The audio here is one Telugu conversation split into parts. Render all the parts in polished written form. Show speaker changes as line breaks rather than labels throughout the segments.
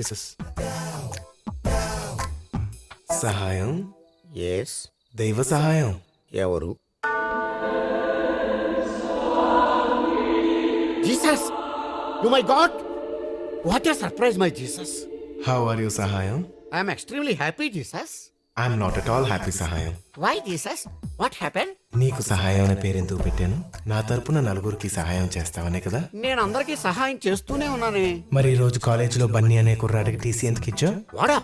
జీసస్ సహాయం
ఎస్.
దైవ సహాయం.
ఎవరు? Jesus. Oh my God, what a surprise my Jesus.
How are you Sahayam?
I'm extremely happy Jesus.
I'm not at all happy Sahayam.
Why Jesus, what happen?
నీకు సహాయం అనే పేరెందుకు పెట్టాను? నా తరపున నలుగురికి సహాయం చేస్తావనే కదా.
నేను అందరికీ సహాయం చేస్తూనే ఉన్నానే.
మరి ఈ రోజు కాలేజీలో బన్నీ అనే కుర్రాడికి టీసీ ఎందుకు ఇచ్చావు?
వాడా,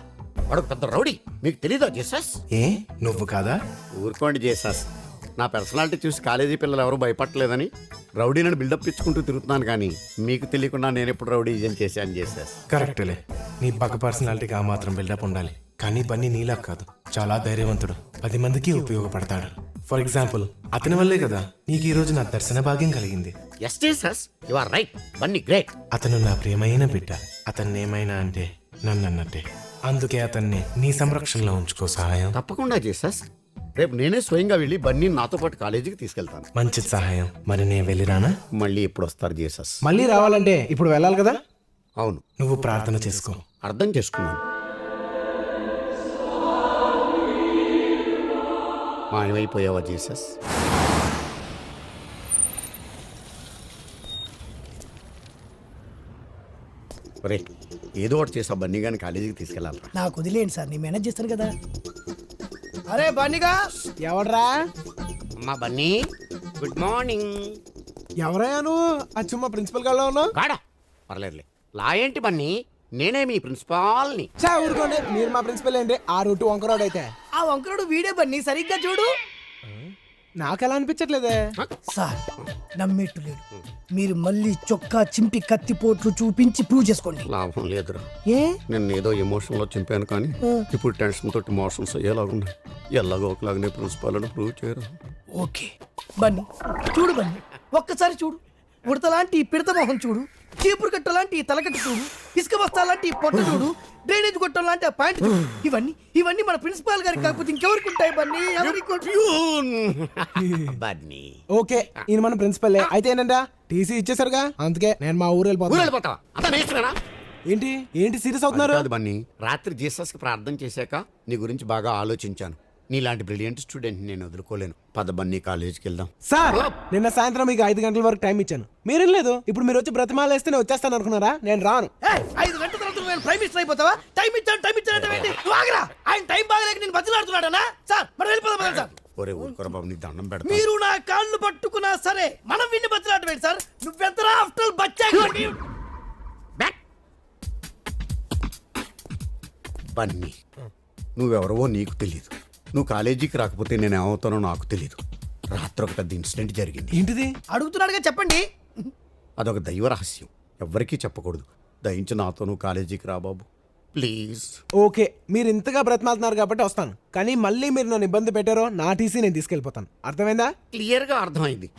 వాడు పెద్ద రౌడీ, మీకు తెలీదా జీసస్?
ఏ నువ్వు కాదా?
ఊరుకోండి జీసస్. నా పర్సనాలిటీ చూసి కాలేజీ పిల్లలు ఎవరు భయపడలేదని రౌడీని బిల్డప్ ఇచ్చుకుంటూ తిరుగుతున్నాను, కానీ మీకు తెలియకుండా నేను ఎప్పుడు రౌడీజం చేశాను జీసస్.
కరెక్ట్లే, నీ పక్క పర్సనాలిటీకి ఆ మాత్రం బిల్డప్ ఉండాలి. కానీ బన్నీ నీలా కాదు, చాలా ధైర్యవంతుడు, 10 మందికి ఉపయోగపడతాడు. ఫర్ ఎగ్జాంపుల్, అతని వల్లే కదా నీకు ఈ రోజు నా దర్శన భాగ్యం కలిగింది.
Yes Jesus, you are right. Bunny great.
అతను నా ప్రియమైన బిడ్డ. అతన్ని ఏమైనా అంటే నన్ను అన్నట్టే. అందుకే అతన్ని నీ సంరక్షణలో ఉంచుకో సహాయం.
తప్పకుండా జీసస్. రేపు నేనే స్వయంగా వెళ్ళి బన్నీ నాతో పాటు కాలేజీకి తీసుకెళ్తాను.
మంచిది సహాయం. మరి నేను వెళ్ళిరానా?
మళ్ళీ ఎప్పుడు వస్తారు జీసస్?
మళ్ళీ రావాలంటే ఇప్పుడు వెళ్ళాలి కదా.
అవును,
నువ్వు ప్రార్థన చేసుకో.
అర్థం చేసుకున్నాను. మాయమైపోయావా జీసస్? ఒరే, ఏదో ఒకటి చేసా బన్నీ గాని కాలేజీకి తీసుకెళ్ళాలి.
నాకు వదిలేండి సార్, నేను మేనేజ్ చేస్తాను కదా. అరే బన్నీగా, ఎవడ్రా?
అమ్మా బన్నీ, గుడ్ మార్నింగ్.
ఎవరయ్యా నువ్వు? అచ్చుమ్మ ప్రిన్సిపల్ గారిలో ఉన్నావు.
గాడా పర్లేదులే. లా ఏంటి బన్నీ, నేనే మీ ప్రిన్సిపాల్ని.
చా ఊరుకోండి, మీరు మా ప్రిన్సిపల్ ఏంటి? ఆ రూట్ వంకరోడ్ అయితే
ఆ వంకరుడు వీడే బన్నీ, సరిగ్గా చూడు.
నాకెలా అనిపించట్లేదే.
సార్ నమ్మేట్టు లేదు. మీరు మళ్ళీ చొక్కా చింపి కత్తిపోట్లు చూపించి ప్రూవ్ చేసుకోండి.
లాభం లేదురా.
ఏ
నేను ఏదో ఎమోషన్లో చంపాను, కానీ ఇప్పుడు టెన్షన్ తోటి ఎమోషన్స్ అయ్యేలాగున్నాయి. ఎలాగో ఒకలాగానే ప్రిన్సిపాల్ని ప్రూవ్ చేయరు.
ఓకే బన్నీ, చూడు బన్నీ, ఒక్కసారి చూడు. ఉడతలాంటి ఈ పిడత మొహం చూడు, చీపురు కట్ట లాంటి ఈ తలకట్టు చూడు, ఇసుక బస్తా లాంటి ఈ పొట్ట చూడు, డ్రైనేజ్ గొట్టం లాంటి ఆ పాయింట్ చూడు. ఇవన్నీ మన ప్రిన్సిపాల్ గారికి కాకపోతే ఇంకెవరికి ఉంటాయి బన్నీ?
బన్నీ
ఓకే, ఈయన మన ప్రిన్సిపల్ అయితే ఏంటంటే టీసీ ఇచ్చేసారుగా, అందుకే నేను మా ఊరు
వెళ్ళిపోతావా? అంతా నేర్చుకున్నా.
ఏంటి ఏంటి సీరియస్ అవుతున్నారు?
కాదు బన్నీ, రాత్రి జీసస్ కి ప్రార్థన చేశాక నీ గురించి బాగా ఆలోచించాను. నీలాంటి బ్రిలియంట్ స్టూడెంట్ నేను వదులుకోలేను. పద బన్నీ, కాలేజీకి వెళ్దాం.
సార్, నిన్న సాయంత్రం మీకు 5 గంటల వరకు టైం ఇచ్చాను, మీరేం లేదు. ఇప్పుడు మీరు వచ్చి బ్రతిమాలేస్తే నేను వచ్చేస్తాను అనుకున్నారా? నేను రాను.
5 గంటల తర్వాత నేను ప్రైమ్ మినిస్టర్ అయిపోతావా? టైం ఇచ్చాను ఏంటి? ఆగరా, ఆయన టైం బాగలేక నేను బతిలాడుతున్నాడనా? సార్ మనం వెళ్ళిపోదాం సార్.
ఒరే ఊరుకోరా బాబు, నీకు దండం పెడతా.
మీరు నా కాళ్ళు పట్టుకున్నా సరే మనం విన్ని బతిలాడటం ఏంటి సార్? నువ్వెంతరా ఆఫ్టర్ బచ్చా.
బన్నీ, నువ్వెవరవో నీకు తెలీదు. నువ్వు కాలేజీకి రాకపోతే నేను ఏమవుతానో నాకు తెలీదు. రాత్రి ఒక పెద్ద ఇన్సిడెంట్ జరిగింది.
ఏంటిది?
అడుగుతున్నాడుగా చెప్పండి.
అదొక దైవ రహస్యం, ఎవ్వరికీ చెప్పకూడదు. దయించి నాతో నువ్వు కాలేజీకి రా బాబు, ప్లీజ్.
ఓకే, మీరు ఇంతగా బ్రతిమాలుతున్నారు కాబట్టి వస్తాను, కానీ మళ్ళీ మీరు నన్ను ఇబ్బంది పెట్టారో నా టీసీ నేను తీసుకెళ్ళిపోతాను. అర్థమైందా?
క్లియర్గా అర్థమైంది.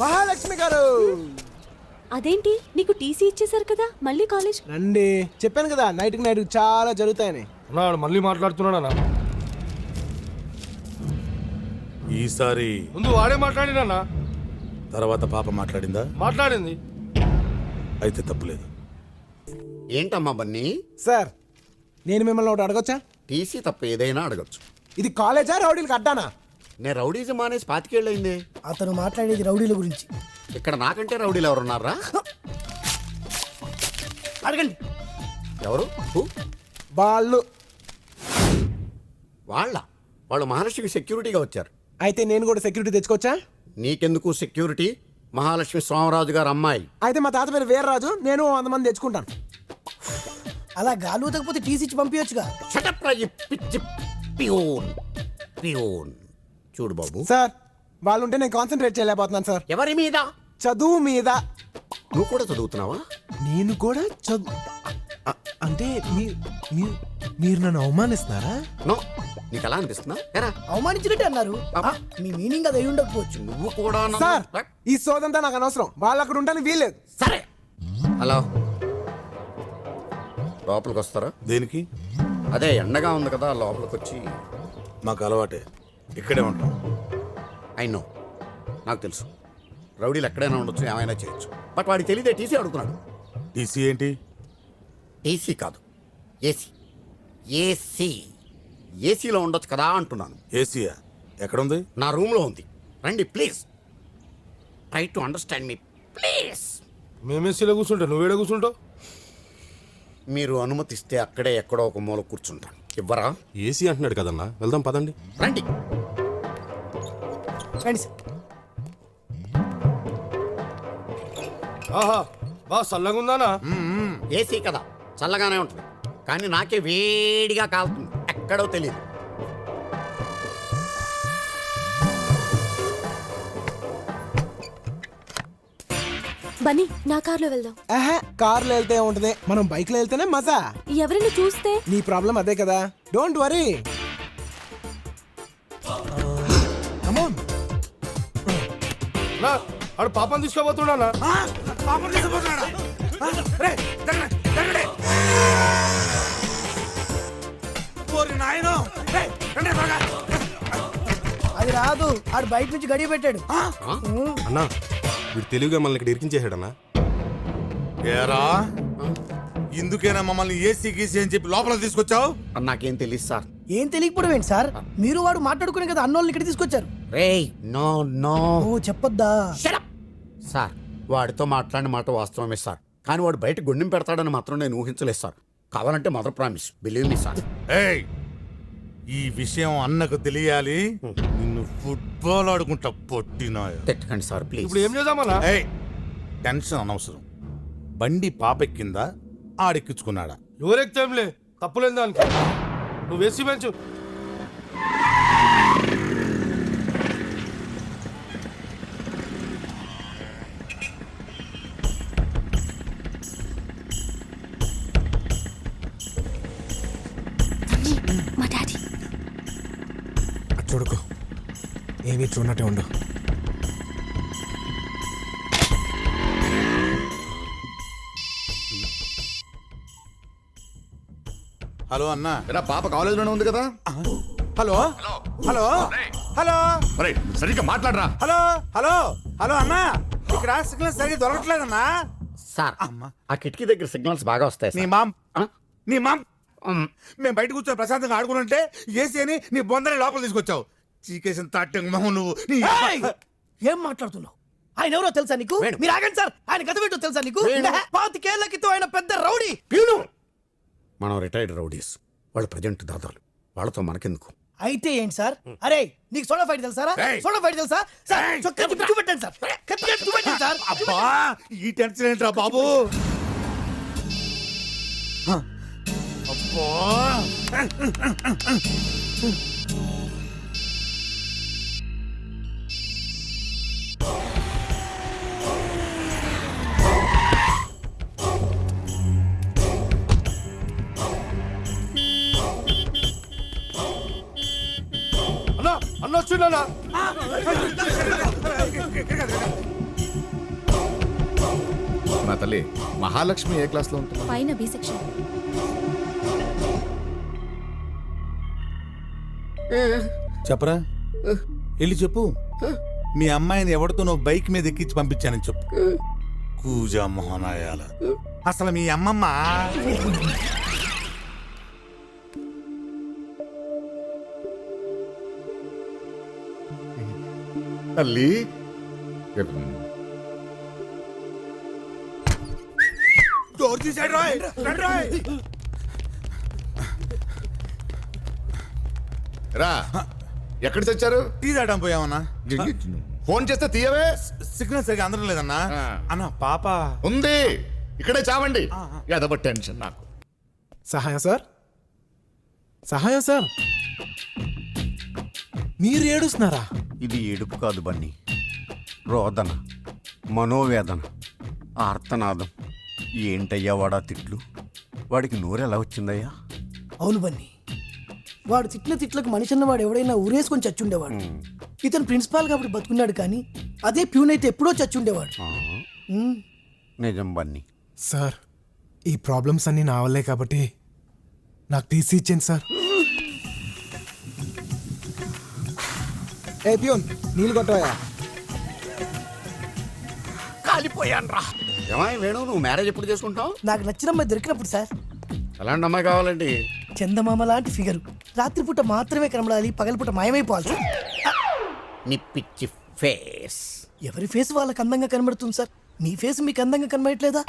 మహాలక్ష్మి గారు,
అదేంటి నీకు టీసీ ఇచ్చేసారు కదా, మళ్ళీ కాలేజ్
రండి. చెప్పాను కదా నైట్కి నైట్ చాలా జరుగుతాయని.
నాడు మళ్ళీ మాట్లాడుతున్నాడా?
ఈసారి
ముందు వాడే మాట్లాడినా,
తర్వాత పాప మాట్లాడిందా?
మాట్లాడింది.
అయితే తప్పులేదు.
ఏంటమ్మా బన్నీ?
సార్, నేను మిమ్మల్ని ఒకటి అడగొచ్చా?
టీసీ తప్ప ఏదైనా అడగచ్చు.
ఇది కాలేజా రౌడీలకు అడ్డానా?
నేను రౌడీజం మానేసి 25 ఏళ్ళయింది.
అతను మాట్లాడేది రౌడీల గురించి.
ఇక్కడ నాకంటే రౌడీలు ఎవరున్నారా?
అడగండి.
ఎవరు?
వాళ్ళు
వాళ్ళు మహాలక్ష్మికి సెక్యూరిటీగా వచ్చారు.
అయితే నేను కూడా సెక్యూరిటీ తెచ్చుకోవచ్చా?
నీకెందుకు సెక్యూరిటీ? మహాలక్ష్మి స్వామిరాజు గారు అమ్మాయి.
అయితే మా తాత పేరు వీర్రాజు, నేను 100 మంది తెచ్చుకుంటాను.
అలా గాలి ఊతకపోతే టీసీ ఇచ్చి పంపించచ్చుగా.
షటప్ రా ఈ పిచ్చి పియోన్. చూడు బాబు
సార్, వాళ్ళు ఉంటే నేను కాన్సన్ట్రేట్ చేయలేకపోతున్నాను సార్.
ఎవరి మీద?
చదువు మీద.
నువ్వు కూడా చదువుతున్నావా?
నేను కూడా అంటే మీరు నన్ను అవమానిస్తున్నారా?
నో, నీకు ఎలా అనిపిస్తున్నా? ఎరా
అవమానించినట్టే అన్నారు. మీ మీనింగ్ అది అయి ఉండకపోవచ్చు.
నువ్వు కూడా
సార్, ఈ సోదంతా నాకు అనవసరం. వాళ్ళు అక్కడ ఉండడానికి వీల్లేదు.
సరే, హలో, లోపలికి వస్తారా?
దేనికి?
అదే ఎండగా ఉంది కదా, లోపలికి వచ్చి.
మాకు అలవాటే, ఇక్కడే ఉంటాం.
ఐ నో, నాకు తెలుసు. రౌడీలు ఎక్కడైనా ఉండొచ్చు, ఏమైనా చేయొచ్చు. బట్ వాడికి తెలియదే టీసీ అడుగుతున్నాడు.
టీసీ ఏంటి?
ఏసీ కాదు, ఏసీ. ఏసీ ఏసీలో ఉండొచ్చు కదా అంటున్నాను.
ఏసీయా ఎక్కడుంది?
నా రూమ్లో ఉంది. రండి please. Try to understand me please.
మేమేసీలో కూర్చుంటా నువ్వేడ కూర్చుంటావు?
మీరు అనుమతిస్తే అక్కడే ఎక్కడో ఒక మూల కూర్చుంటాను. ఇవ్వరా?
ఏసీ అంటున్నాడు కదన్నా, వెళ్దాం పదండి.
రండి.
రండి సార్.
ఆహా బా చల్లగా ఉందానా?
ఏసీ కదా, చల్లగానే ఉంటుంది. కానీ నాకే వేడిగా కాలుతుంది, ఎక్కడో తెలియదు.
బన్నీ నా కార్లో వెళ్దాం.
కార్లో వెళ్తే ఉంటది, మనం బైక్ లో వెళ్తేనే మజా.
ఎవరైనా చూస్తే
నీ ప్రాబ్లం అదే కదా, డోంట్ వరీ.
నా ఆడు పాపం తీసుకోబోతున్నానా?
అది రాదు, ఆడు బయట నుంచి గడియ పెట్టాడు.
అన్నా వీడు తెలివిగా మనల్ని ఇక్కడ ఇరికించేసాడన్నా.
ఏరా ఇందుకేనా మమ్మల్ని ఏసీ గీసీ అని చెప్పి లోపల తీసుకొచ్చావు?
నాకేం తెలియదు సార్.
ఏం తెలియకపోవడం ఏంటి సార్? మీరు వాడు మాట్లాడుకునే కదా అన్నోళ్ళని ఇక్కడ తీసుకొచ్చారు.
రేయ్ నో నో.
ఓ చెప్పొద్దా?
సార్ వాడితో మాట్లాడిన మాట వాస్తవమే సార్, కానీ వాడు బయట గుండెం పెడతాడని మాత్రం నేను ఊహించలేదు సార్. కావాలంటే mother promise, believe me sir.
ఏయ్ ఈ విషయం అన్నకు తెలియాలి. నిన్ను ఫుట్బాల్ ఆడుకుంటా పొట్టినా.
తిట్టకండి సార్ ప్లీజ్.
ఇప్పుడు ఏం చేద్దామన్నా?
ఏయ్ టెన్షన్ అనవసరం. బండి పాపెక్కిందా ఆడెక్కించుకున్నాడా?
ఎవరెక్తేంలే తప్పులేదు దానికి. నువ్వు వేసి పెంచు.
మా డాడీ.
చూడుకో, ఏమీ చూడనట్టే ఉండు.
హలో అన్నా.
పాప కాలేజీలోనే ఉంది కదా.
హలో హలో హలో
సరిగ్గా మాట్లాడరా.
హలో హలో హలో అన్నా, ఇక్కడ సిగ్నల్ సరిగ్గా దొరకట్లేదన్నా.
సార్ ఆ కిటికీ దగ్గర సిగ్నల్స్ బాగా వస్తాయి
నీ
సార్.
మామ్
ఆ?
నీ మామ్ మేము బయట కూర్చొని ప్రశాంతంగా ఆడుకుంటుంటే ఏసీ అని నీ బొందని లోపల తీసుకొచ్చావు. చీకేసిన తాటంగా మొహం నువ్వు. నీ
ఏయ్! ఏం మాట్లాడుతున్నావు? ఆయన ఎవరో తెలుసా నీకు?
వేణు.
మీరు ఆగండి సార్, ఆయన గత ఏంటో తెలుసా నీకు?
వేణు.
25 క్రితం ఆయన పెద్ద రౌడీ.
మనం రిటైర్డ్ రౌడీస్, వాళ్ళు ప్రజెంట్ దాదాలు. వాళ్ళతో మనకెందుకు?
అయితే ఏంటి సార్? అరే నీకు సోడా ఫైట్ తెలుసారా?
ఏయ్!
సోడా ఫైట్ తెలుసా? సార్ చొక్కా తిప్పి చూపెట్టండి సార్, కత్తి కత్తి చూపెట్టండి సార్.
అబ్బా ఈ టెన్షన్ ఏంట్రా బాబు? అబ్బా
అన్నా అన్న వచ్చిండన్నా?
నా తల్లి మహాలక్ష్మి ఏ క్లాస్ లో ఉంటుంది?
పైన బి సెక్షన్.
చెప్పరా, వెళ్ళి చెప్పు. మీ అమ్మాయిని ఎవరితో నువ్వు బైక్ మీద ఎక్కించి పంపించానని చెప్పు. కూజా మోహనాయాల. అసలు మీ అమ్మమ్మ
తల్లి
డోర్ తీసాడు రాయ్. రండి రాయ్.
రా, ఎక్కడ చచ్చారు?
టీ తాగడం పోయామన్నా.
ఫోన్ చేస్తే తీయవే.
సిగ్నల్ సరిగా అందడం లేదన్నా. అన్న పాప
ఉంది, ఇక్కడే చావండి. అదొక టెన్షన్ నాకు.
సహాయం సార్, సహాయం సార్. మీరు ఏడుస్తున్నారా?
ఇది ఏడుపు కాదు బన్నీ, రోదన, మనోవేదన, ఆర్తనాదం. ఏంటయ్యా వాడా తిట్లు? వాడికి నోరెలా వచ్చిందయ్యా?
అవును బన్నీ, వాడు తిట్టిన తిట్లకు మనిషి అన్నవాడు ఎవడైనా ఊరేసుకొని చచ్చుండేవాడు. ఇతను ప్రిన్సిపాల్ కాబట్టి బతుకున్నాడు, కానీ అదే ప్యూన్ అయితే ఎప్పుడో చచ్చుండేవాడు.
నిజం బన్నీ.
సార్ ఈ ప్రాబ్లమ్స్ అన్నీ నా వల్లే కాబట్టి నాకు తీసి ఇచ్చేయండి సార్.
ఏ ప్యూన్, నీళ్ళు కొట్టవా?
కాలిపోయాను రా. ఏమై వేణు, నువ్వు మ్యారేజ్ ఎప్పుడు చేసుకుంటావు?
నాకు నచ్చిన అమ్మాయి దొరికినప్పుడు సార్.
ఎలాంటి అమ్మాయి కావాలండి?
చందమామ లాంటి ఫిగరు, రాత్రిపూట మాత్రమే కనబడాలి, పగలపూట మాయమైపోవాలి సార్.
నీ పిచ్చి ఫేస్.
ఎవరి ఫేస్ వాళ్ళకి అందంగా కనబడుతుంది సార్, మీ ఫేస్ మీకు అందంగా కనబడట్లేదా?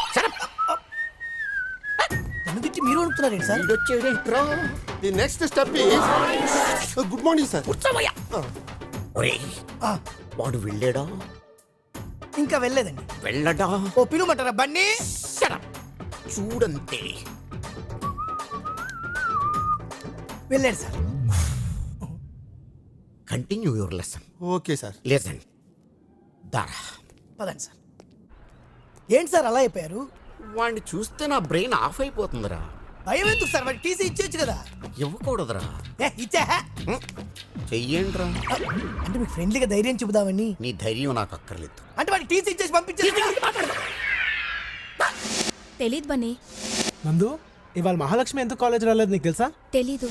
నన్ను తిట్టి మీరు అడుగుతున్నారేంటి సార్?
వీడొచ్చేడేంట్రా?
The next step good morning sir.
కూర్చోవయ్యా. ఒరేయ్,
ఆ,
వాడు వెళ్ళాడా?
ఇంకా వెళ్ళలేదండి.
వెళ్ళడా?
ఓ పిలుమంటారా బన్నీ?
Shut up. చూడంతే.
వెళ్ళాడు sir.
Continue your lesson.
Okay sir.
Lesson. దారా.
పదండి సార్. ఏంటి సార్ అలా అయిపోయారు?
వాడిని చూస్తే నా బ్రెయిన్ ఆఫ్ అయిపోతుందిరా.
భయం ఎందుకు సార్, మరి టీసీ ఇచ్చేచ్చు కదా.
ఇవ్వకూడదురా.
ఇచ్చా
చెయ్యండిరా.
అంటే మీకు ఫ్రెండ్లీగా ధైర్యం చెబుదామని.
నీ ధైర్యం నాకు అక్కర్లేదు.
అంటే వాడికి టీసీ ఇచ్చేసి పంపించేసి.
తెలీదు బన్నీ.
నందు, ఇవాళ మహాలక్ష్మి ఎందుకు కాలేజ్ రాలేదు నీకు తెలుసా?
తెలీదు.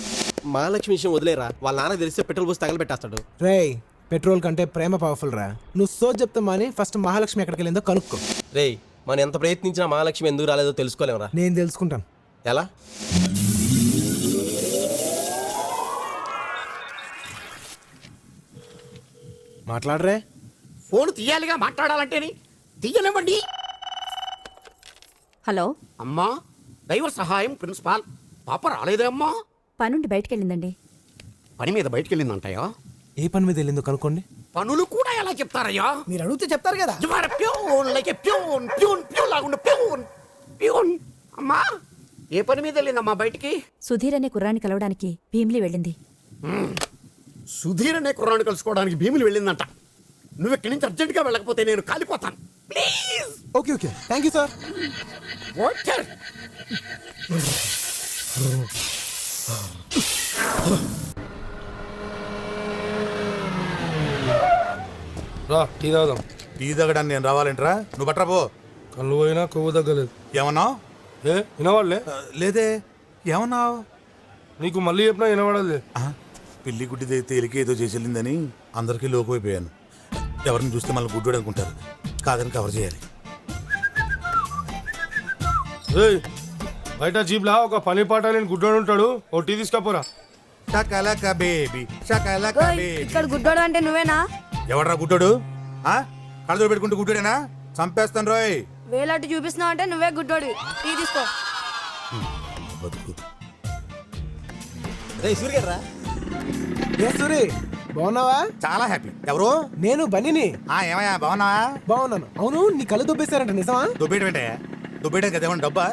మహాలక్ష్మి విషయం వదిలేరా, వాళ్ళ నాన్న తెలిస్తే పెట్రోల్ పోసి తగలబెట్టేస్తాడు.
రేయ్, పెట్రోల్ కంటే ప్రేమ పవర్ఫుల్ రా. నువ్వు సోజ్ చెప్తా మాని ఫస్ట్ మహాలక్ష్మి ఎక్కడికి వెళ్ళిందో కనుక్కో.
రేయ్, మనం ఎంత ప్రయత్నించినా మహాలక్ష్మి ఎందుకు రాలేదో తెలుసుకోలేమరా.
నేను తెలుసుకుంటాను.
ఎలా?
మాట్లాడరే.
ఫోన్ తీయాలిగా మాట్లాడాలంటేని. తీయనివ్వండి.
హలో.
అమ్మా, దైవ సహాయం ప్రిన్సిపాల్. పాప రాలేదే అమ్మా?
పనుండి బయటకెళ్ళిందండి.
పని మీద బయటికి వెళ్ళిందంటయ్యా.
ఏ పని మీద వెళ్ళిందో కనుక్కోండి.
పనులు కూడా ఎలా చెప్తారయ్యా?
మీరు అడిగితే చెప్తారు కదా.
You are a peon, like a peon, peon, peon లాగుండు peon, peon. అమ్మా, ఏ పని మీద వెళ్ళిందమ్మా బయటికి?
సుధీర్ అనే కుర్రాన్ని కలవడానికి భీమిలి వెళ్ళింది.
సుధీర్ అనే కుర్రాన్ని కలుసుకోవడానికి భీములు వెళ్ళిందంట. నువ్వు ఇక్కడి నుంచి అర్జెంట్గా వెళ్ళకపోతే నేను కాలిపోతాను. Please.
Okay okay, thank you sir.
Water.
రా టీ తాగుదాం.
టీ తగ్గడానికి నేను రావాలంటరా? నువ్వు బట్రా పో.
కళ్ళు పోయినా కొవ్వు తగ్గలేదు.
ఏమన్నావు?
ఏ వినవాళ్ళే?
లేదే. ఏమన్నావు?
నీకు మళ్ళీ చెప్పినా వినవాడలే.
పిల్లి గుడ్డి తేలికి ఏదో చేసి వెళ్ళిందని అందరికీ లోకమైపోయాను. ఎవరిని చూస్తే మళ్ళీ గుడ్డోడు అనుకుంటారు. కాదని కవర్ చేయాలి.
రేయ్, బయట జీప్లా ఒక పని పాట నేను గుడ్డోడు ఉంటాడు. ఓ టీ తీసుకపోరా.
Shakalaka baby, shakalaka baby.
ఇక్కడ గుడ్డోడు అంటే నువ్వేనా?
ఎవడ్రా గుడ్డోడు? కళ్ళతో పెట్టుకుంటూ గుడ్డోడేనా? చంపేస్తాను రోయ్.
వేలట్టు చూపిస్తున్నావు అంటే నువ్వే గుడ్డోడి. టీ తీసుకో.
బతుకు.
రేయ్ సూర్యరా.
ఏ సూరి, బాగున్నావా?
చాలా హ్యాపీ. ఎవరు?
నేను బన్నీని.
ఏమయ్యా బాగున్నావా?
బాగున్నాను. అవును, నీ కళ్ళు దొబ్బేశారంట, నిజమా?
దుబ్బేయడం ఏంటే? దుబ్బేయడం కదా ఏమన్నా డబ్బా?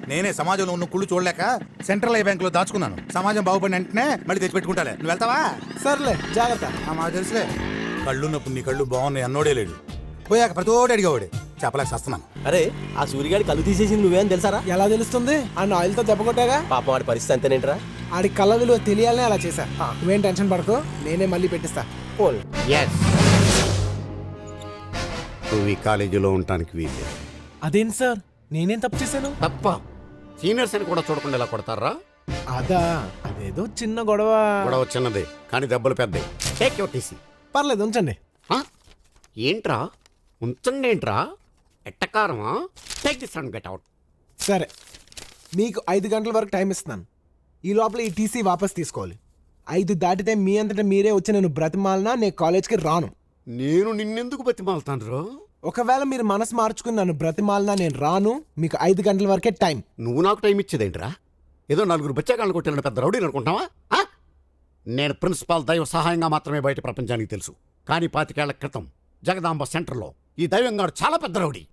నేనే సమాజంలో ఉన్న కుళ్ళు చూడలేక సెంట్రల్ ఐ బ్యాంక్ లో దాచుకున్నాను. సమాజం బాగుపడిన వెంటనే మళ్ళీ తెచ్చి పెట్టుకుంటాలే. నువ్వు వెళ్తావా?
సర్లే, జాగ్రత్త.
మాకు తెలుసులే. కళ్ళున్నప్పుడు నీ కళ్ళు బాగున్నాయి అన్నోడే లేడు. పోయాక ప్రతోడు అడిగేవాడు. చెప్పలేక వస్తున్నాను.
అరే, ఆ సూర్యగాడి కళ్ళు తీసేసింది నువ్వేం తెలుసారా?
ఎలా తెలుస్తుంది? ఆ ఆయిల్తో దెబ్బ కొట్టాగా.
పాపం వాడి పరిస్థితి అంతేనేంట్రా.
ఆడి కళ్ళ విలువ తెలియాలనే అలా చేశా. నువ్వేం టెన్షన్ పడకు, నేనే మళ్ళీ పెట్టిస్తా.
పోల్.
ఎస్, నువ్వు ఈ కాలేజీలో ఉండటానికి వీలు.
అదేంటి సార్, నేనేం తప్పు చేశాను?
తప్ప సీనియర్స్ అని కూడా చూడకుండా ఎలా కొడతారా?
అదా, అదేదో చిన్న గొడవ.
గొడవ చిన్నదే కానీ దెబ్బలు పెద్దవి. Take your TC.
పర్లేదు, ఉంచండి.
ఏంట్రా ఉంచండి? ఏంట్రా ఎట్టకారమా? Take this and get out.
సరే, మీకు 5 గంటల వరకు టైం ఇస్తున్నాను. ఈ లోపల ఈ టీసీ వాపస్ తీసుకోవాలి. 5 దాటితే మీ అంతటా మీరే వచ్చి నేను బ్రతిమాలనా నేను కాలేజ్కి రాను.
నేను నిన్నెందుకు బతిమాలుతాను రా?
ఒకవేళ మీరు మనసు మార్చుకుని నన్ను బ్రతిమాలనా నేను రాను. మీకు 5 గంటల వరకే టైం.
నువ్వు నాకు టైం ఇచ్చేదేంట్రా? ఏదో 4 బచ్చాకాళ్ళు కొట్టిన పెద్ద రౌడీని అనుకుంటావా? నేను ప్రిన్సిపాల్ దైవ సహాయంగా మాత్రమే బయట ప్రపంచానికి తెలుసు. కానీ 25 ఏళ్ల క్రితం జగదాంబ సెంటర్లో ఈ దైవంగాడు చాలా పెద్ద రౌడీ.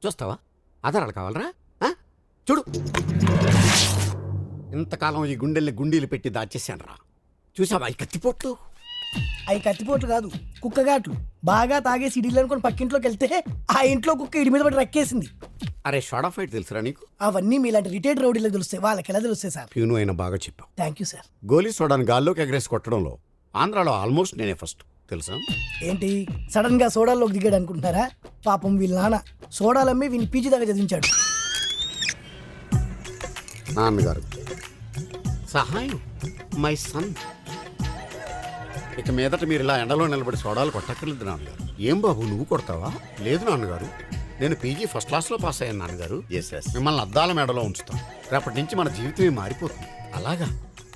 చూస్తావా? ఆధారాలు కావాలరా? చూడు, ఇంతకాలం ఈ గుండెల్ని గుండీలు పెట్టి దాచేశాను రా. చూసావా ఈ కత్తిపోట్లు?
అవి కత్తిపోట్లు కాదు, కుక్కగాట్లు. బాగా తాగేసి ఇడిలు అనుకుని పక్కింట్లోకి వెళ్తే ఆ ఇంట్లో కుక్క ఇడి మీద పడి రక్కేసింది.
అరే, షార్ట్ ఆఫ్ ఫైట్ తెలుసురా నీకు?
అవన్నీ మీలాంటి రిటైర్డ్ రౌడీలకు తెలుస్తాయి, వాళ్ళకి ఎలా తెలుస్తాయి సార్?
ప్యూను అయినా బాగా చెప్పావు.
Thank you sir.
గోలీ సోడాని గాల్లోకి ఎగరేసి కొట్టడంలో ఆంధ్రాలో ఆల్మోస్ట్ నేనే ఫస్ట్, తెలుసా?
ఏంటి సడన్ గా సోడాల్లోకి దిగాడు అనుకుంటున్నారా? పాపం వీళ్ళ నాన్న సోడాలమ్మి వీని పీజీ దాకా చదివించాడు.
నాన్నగారు సహాయం, మై సన్. ఇక మీదట మీరు ఇలా ఎండలో నిలబడి సోడాలు కొట్టక్కర్లేదు నాన్నగారు. ఏం బాబు, నువ్వు కొడతావా? లేదు నాన్నగారు, నేను పీజీ ఫస్ట్ క్లాస్లో పాస్ అయ్యాను నాన్నగారు. మిమ్మల్ని అద్దాల మేడలో ఉంచుతాను. రేపటి నుంచి మన జీవితమే మారిపోతుంది. అలాగా?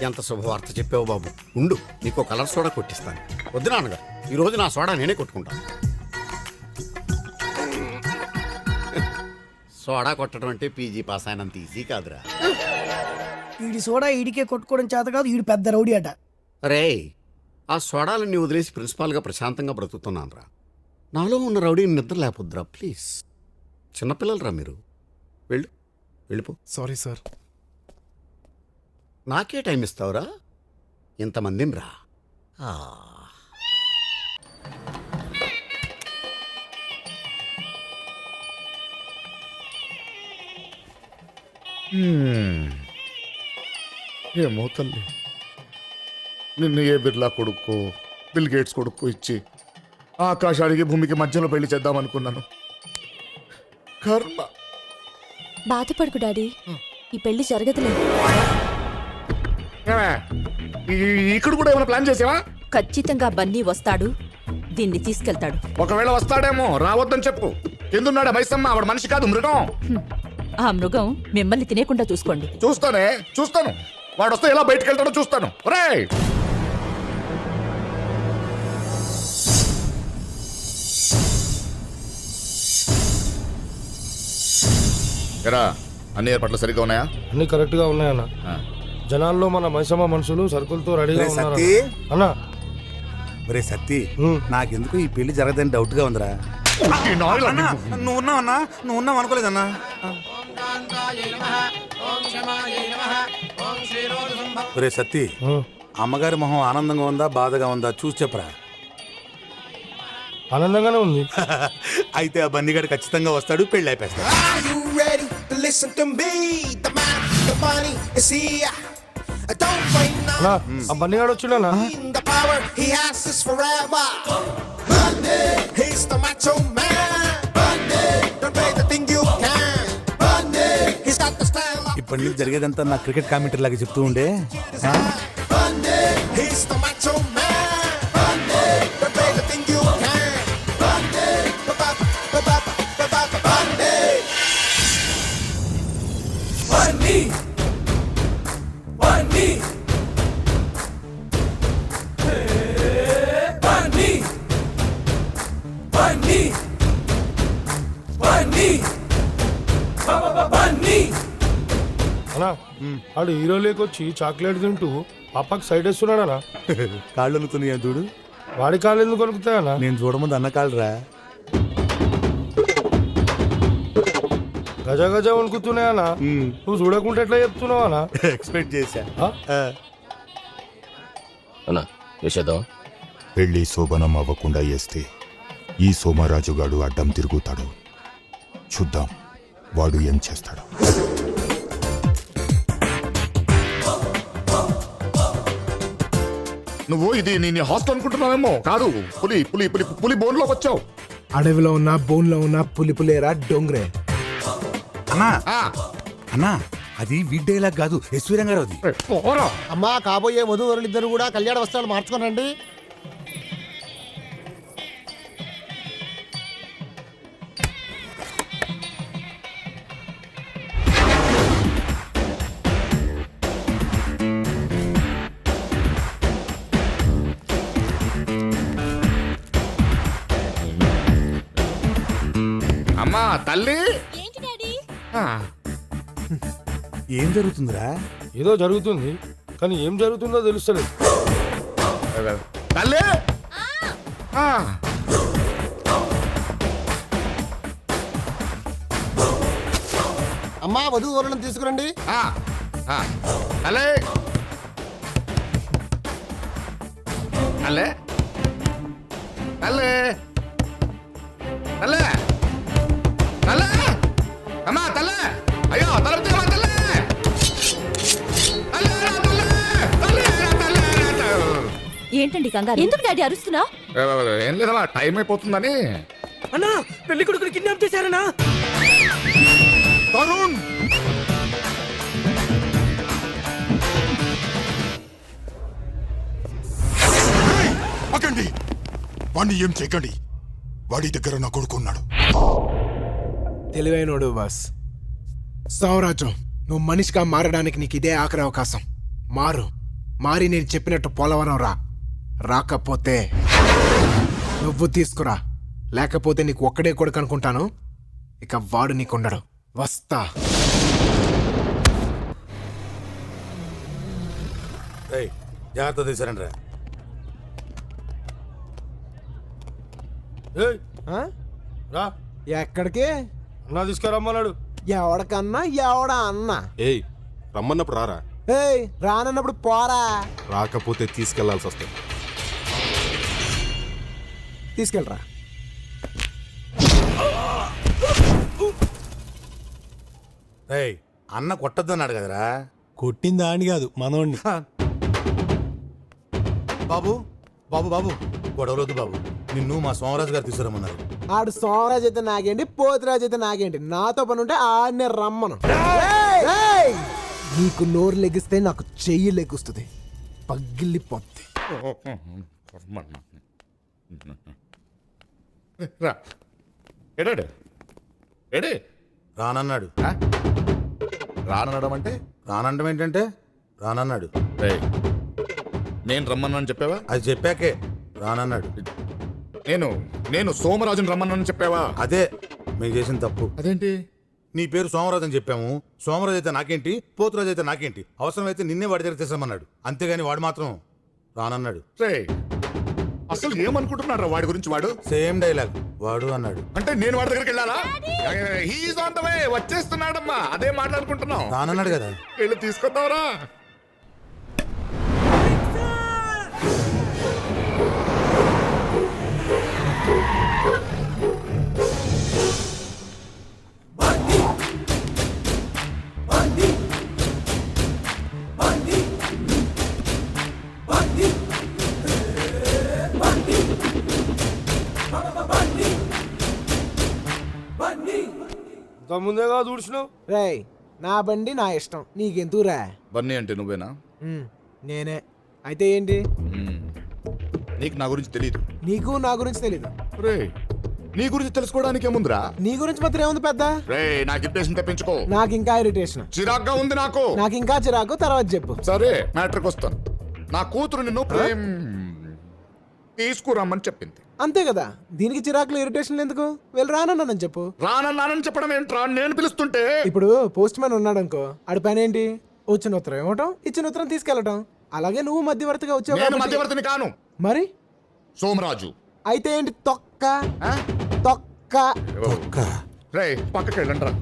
ఎంత శుభవార్త చెప్పావు బాబు. ఉండు, నీకు కలర్ సోడా కొట్టిస్తాను. వద్దు నాన్నగారు, ఈరోజు నా సోడా నేనే కొట్టుకుంటాను. సోడా కొట్టడం అంటే పీజీ పాస్ అయినంత ఈజీ కాదురా.
ఈడి సోడా ఈడికే కొట్టుకోవడం చేత కాదు, ఈడు పెద్ద రౌడీ అట.
రే, ఆ సోడాలన్నీ వదిలేసి ప్రిన్సిపాల్గా ప్రశాంతంగా బ్రతుకుతున్నాను రా. నాలో ఉన్న రౌడీని నిద్ర లేపొద్దురా ప్లీజ్. చిన్నపిల్లలరా మీరు. వెళ్ళిపో.
Sorry sir.
నాకే టైం ఇస్తావురా? ఇంతమందిని రా.
ఏమో తల్లి, నిన్ను ఏ బిర్లా కొడుకు బిల్ గేట్స్ కొడుకు ఇచ్చి ఆకాశానికి భూమికి మధ్యలో పెళ్లి చేద్దామనుకున్నాను. కర్మ.
బాధపడుకు డాడీ, ఈ పెళ్లి జరగదులేదు.
ఇక్కడ కూడా ఏమైనా ప్లాన్ చేసావా?
ఖచ్చితంగా బన్నీ వస్తాడు, దీన్ని తీసుకెళ్తాడు.
ఒకవేళ వస్తాడేమో, రావద్దని చెప్పు. ఎందున్నాడా మైసమ్మ? ఆవిడ మనిషి కాదు, మృగం.
ఆ మృగం మిమ్మల్ని తినేకుండా చూసుకోండి.
చూస్తాను. వాడు వస్తే ఎలా బయటకు వెళ్తాడో చూస్తాను. రేయ్, ఎరా, అన్ని ఏర్పాట్లు సరిగ్గా ఉన్నాయా?
అన్ని కరెక్ట్ గా ఉన్నాయన్న. జనాల్లో మన మైసమ్మ మనుషులు సరుకులతో రెడీగా ఉన్నారు అన్న.
ఒరే సత్తి, నాకెందుకు ఈ పెళ్లి జరగదని డౌట్ గా ఉందిరా. నువ్వు ఉన్నావు అనుకోలేదన్నా. ఒరే సత్తి, అమ్మగారి మొహం ఆనందంగా ఉందా బాధగా ఉందా చూసి చెప్పరా.
ఆనందంగానే ఉంది.
అయితే ఆ బన్నిగాడు ఖచ్చితంగా వస్తాడు, పెళ్లి అయిపోతాడు.
అన్నా, ఆ బన్నీగాడు వచ్చిండన్నా.
ఇప్పటి నుంచి జరిగేదంతా నా క్రికెట్ కామెంటరీ లాగా చెప్తూ ఉండే.
అన్నా, ఆడు హీరో లేకొచ్చి చాక్లెట్ తింటూ పాపకి సైడ్ వేస్తున్నాడనా.
కాళ్ళు అనుకున్నాయా చూడు.
వాడి కాళ్ళు ఎందుకు కొనుక్కుతాయన్నా?
నేను చూడముందు అన్న కాళ్ళరా.
గజ గజ వణుకుతున్నాయన్నా. నువ్వు చూడకుంటే ఎట్లా చెప్తున్నావు అన్నా?
ఎక్స్పెక్ట్ చేశా.
అన్నా చేసేద్దాం.
పెళ్లి శోభనం అవ్వకుండా వేస్తే ఈ సోమరాజుగాడు అడ్డం తిరుగుతాడు. చూద్దాం వాడు ఏం చేస్తాడు.
నువ్వు ఇది నీ హాస్టల్ అనుకుంటున్నావేమో. కాదు, పులి పులి పులి పులి బోన్లోకి వచ్చావు.
అడవిలో ఉన్న బోన్లో ఉన్న పులిపులేరా డొంగ్రే.
అన్నా అది వీడ్డేలా కాదు, ఎస్వీ రంగారావు అది.
అమ్మా, కాబోయే వధూవరులిద్దరు కూడా కళ్యాణ వస్త్రాలు మార్చుకోనండి.
అమ్మా తల్లి.
ఏం జరుగుతుందిరా?
ఏదో జరుగుతుంది, కానీ ఏం జరుగుతుందో తెలుస్తలేదు.
తల్లి,
అమ్మా, వధూవరులను తీసుకురండి.
తల్లి, తల్లి, తల్లి, తల్లి, తల్లి, అమ్మా తల్లి, అయ్యో తలపతి తల్లి,
ఏంటండి కంగారు? ఎందుకు డాడీ అరుస్తున్నా?
ఏం లేదమ్మా, టైం అయిపోతుందని.
అన్నా, పెళ్లి కొడుకుని కిడ్నాప్ చేశారనా?
తరుణ్,
ఆగండి, వాణ్ణి ఏం చేయకండి. వాడి దగ్గర నా కొడుకున్నాడు.
తెలివైనోడు బాస్. సావరాజం నువ్వు మనిషిగా మారడానికి నీకు ఇదే ఆఖరి అవకాశం. మారి నేను చెప్పినట్టు పోలవరం రా. రాకపోతే నువ్వు తీసుకురా. లేకపోతే నీకు ఒక్కడే కొడుకు అనుకుంటాను. ఇక వాడు నీకుండడు. వస్తా.
జాగ్రత్త తీసారండి రా.
ఏయ్ రా,
ఎక్కడికి?
అన్నా తీసుకురమ్మన్నాడు.
ఎవడకన్నా ఎవడా అన్నా?
ఏయ్ రమ్మన్నప్పుడు రారా,
ఏయ్ రానన్నప్పుడు పోరా.
రాకపోతే తీసుకెళ్లాల్సి వస్తుంది.
తీసుకెళ్ళరా.
ఏయ్ అన్న కొట్టద్దన్నాడు కదరా.
కొట్టిందా అని కాదు మనోడిని.
బాబు బాబు బాబు గొడవలొద్దు బాబు. నిన్ను మా సోమరాజు గారు తీసుకురమ్మన్నారు.
ఆడు సోమరాజు అయితే నాకేంటి, పోతురాజు అయితే నాకేంటి. నాతో పని ఉంటే ఆడనే రమ్మను. నీకు నోరు లెగిస్తే నాకు చెయ్యి లెగుస్తుంది, పగిలిపోద్ది.
రా ఎడాడు ఎడే
రానన్నాడు.
రానడం అంటే
రానండం ఏంటంటే రానన్నాడు.
నేను రమ్మన్నాను చెప్పావా?
అది చెప్పాకే రానన్నాడు.
నేను సోమరాజుని రమ్మన్నాను చెప్పావా?
అదే మేము చేసిన తప్పు.
అదేంటి?
నీ పేరు సోమరాజు అని చెప్పాము. సోమరాజు అయితే నాకేంటి, పోతురాజు అయితే నాకేంటి, అవసరమైతే నిన్నే వాడి దగ్గర తీసామన్నాడు. అంతేగాని వాడు మాత్రం రానన్నాడు.
రే అసలు ఏమనుకుంటున్నారా వాడి గురించి? వాడు
సేమ్ డైలాగ్ వాడు అన్నాడు.
అంటే నేను వాడి దగ్గరికి వెళ్ళాలా? హీఈస్ ఆన్ ద వే, వచ్చేస్తున్నాడమ్మా. అదే మాట్లాడుకుంటున్నాం.
రానన్నాడు కదా.
వెళ్ళి తీసుకొద్దావరా.
ముందేగా చూసినావు.
రేయ్ నా బండి నా ఇష్టం, నీకెందుకురా?
బన్నీ అంటే నువ్వేనా?
నేనే. అయితే ఏంటి?
నీకు నా గురించి తెలియదు.
నీకు నా గురించి తెలీదు.
రే నీ గురించి తెలుసుకోవడానికి ఏముందిరా?
నీ గురించి మాత్రం ఏముంది పెద్ద?
రే నాకు ఇరిటేషన్ తెప్పించుకో.
నాకు ఇంకా ఇరిటేషన్,
చిరాగ్గా ఉంది నాకు.
నాకు ఇంకా చిరాకు. తర్వాత చెప్పు.
సరే మ్యాటర్కి వస్తాను. నా కూతురు నిన్ను తీసుకురమ్మని చెప్పింది.
అంతే కదా, దీనికి చిరాకులు ఇరిటేషన్ ఎందుకు? వెళ్ళి రానన్నానని చెప్పు.
రానన్నానని చెప్పడం ఏంట్రా? నేను పిలుస్తుంటే.
ఇప్పుడు పోస్ట్ మ్యాన్ ఉన్నాడు అనుకో, ఆడి పని ఏంటి? వచ్చిన ఉత్తరం ఇవ్వటం, ఇచ్చిన ఉత్తరం తీసుకెళ్లటం. అలాగే నువ్వు మధ్యవర్తిగా వచ్చావు.
నేను మధ్యవర్తిని కాను.
మరి
సోమరాజు
అయితే ఏంటి? తొక్క తొక్క.
రే పక్కకి వెళ్ళండి రా.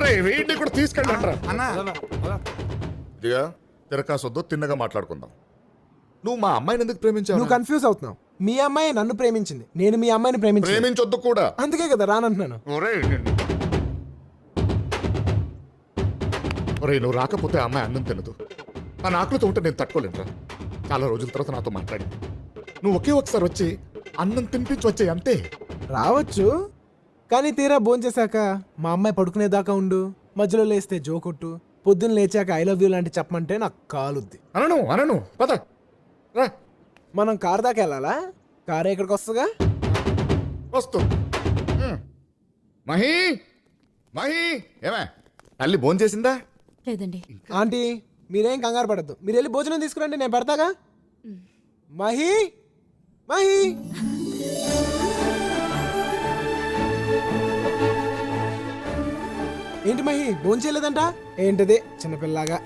రే వీడిని కూడా తీసుకెళ్ళండి రా. ఇదిగా తిరకాసొద్దు, తిన్నగా మాట్లాడుకుందాం. నువ్వు మా అమ్మాయిని ఎందుకు ప్రేమించావు?
నువ్వు కన్ఫ్యూజ్ అవుతున్నావు. మీ అమ్మాయి నన్ను ప్రేమించింది, నేను మీ అమ్మాయిని
ప్రేమించొద్దు కూడా.
అందుకే కదా రానంటున్నాను.
ఒరే నువ్వు రాకపోతే ఆ అమ్మాయి అన్నం తినదు. ఆ ఆకలితో ఉంటే నేను తట్టుకోలేనురా. చాలా రోజుల తర్వాత నాతో మాట్లాడి నువ్వు ఒకే ఒకసారి వచ్చి అన్నం తినిపించి వచ్చే అంతే.
రావచ్చు, కానీ తీరా భోంచేశాక మా అమ్మాయి పడుకునేదాకా ఉండు, మధ్యలో లేస్తే జోకొట్టు, పొద్దున్న లేచాక ఐ లవ్ యూ లాంటి చెప్పమంటే నాకు కాలుద్ది.
అనను పద రా.
మనం కార్ దాకా వెళ్ళాలా? కార్ ఎక్కడికి వస్తుందిగా.
వస్తూ మహి ఏమే తల్లి భోంచేసిందా?
లేదండి.
ఆంటీ మీరేం కంగారు పడద్దు, మీరు వెళ్ళి భోజనం తీసుకురండి, నేను పెడతాగా. మహి ఏంటి మహి భోంచేయలేదంట? ఏంటది చిన్నపిల్లగా?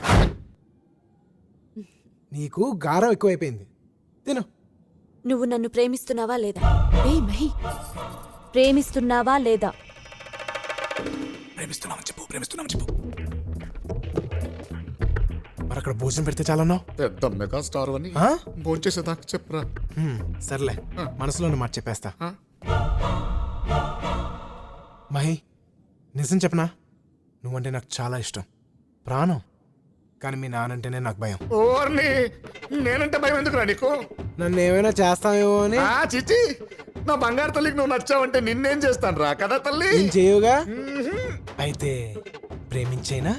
నీకు గారం ఎక్కువైపోయింది, తిను.
నువ్వు నన్ను ప్రేమిస్తున్నావా లేదా? ఏ మహి, ప్రేమిస్తున్నావా లేదా?
ప్రేమిస్తున్నామని చెప్పు. మరి అక్కడ భోజనం పెడితే చాలన్నావు.
పెద్ద మెగా స్టార్ అని భోంచేసేదాకా చెప్పురా.
సర్లే, మనసులోని మాట చెప్పేస్తా. మహి నిజం చెప్పనా, నువ్వంటే నాకు చాలా ఇష్టం, ప్రాణం. కానీ మీ నానంటేనే నాకు భయం.
ఓర్ని నేనంటే భయం ఎందుకురా నీకు?
నన్ను ఏమైనా చేస్తావేమో అని.
చిచి, నా బంగారు తల్లికి నువ్వు నచ్చావంటే నిన్నేం చేస్తాను రా కదా తల్లి.
నేను చేయవుగా. అయితే ప్రేమించేనా?